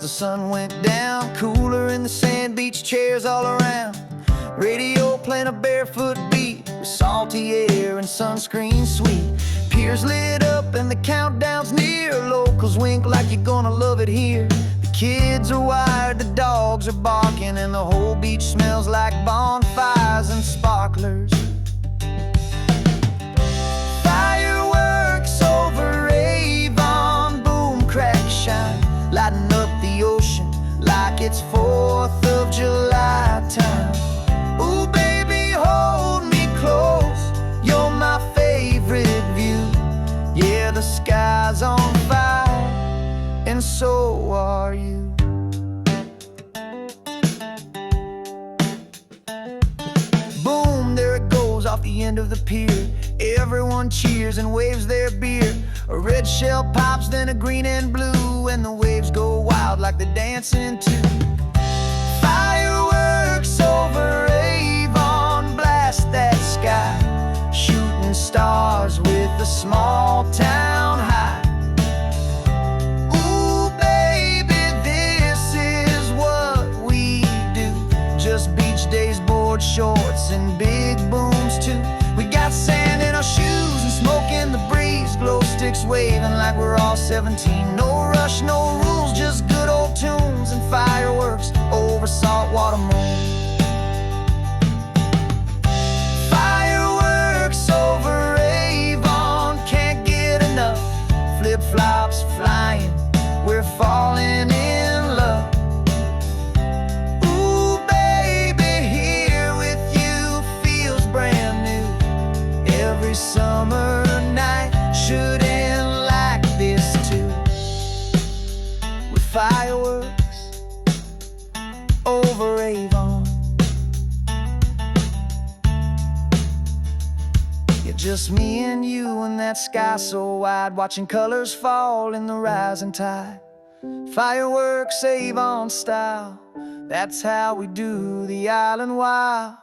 the sun went down. Cooler in the sand beach chairs all around. Radio playing a barefoot beat with salty air and sunscreen sweet. Piers lit up and the countdown's near. Locals wink like you're gonna love it here. The kids are wired, the dogs are barking, and the whole beach smells like bonfires and sparklers. Fireworks over Avon, boom, crack, shine, lighting up the ocean like it's 4th of July time. Ooh, baby, hold me close, you're my favorite view. Yeah, the sky's on fire, and so are you. Boom, there it goes off the end of the pier. Everyone cheers and waves their beer. A red shell pops, then a green and blue, and the waves go wild like they're dancing too. Fireworks over Avon, blast that sky, shooting stars with a small town high. Ooh, baby, this is what we do. Just beach days, board shorts, and big booms too. We got sand in our shoes and smoke in the breeze. Glow sticks waving like we're all 17. No rush, no rules, just good old tunes and fireworks over saltwater moon. Fireworks over Avon, can't get enough. Flip-flops flying, we're falling in love. Ooh, baby, here with you feels brand new. Every summer night should end like this too, with fireworks over Avon. Yeah, just me and you and that sky so wide, watching colors fall in the rising tide. Fireworks Avon style, that's how we do the island wild.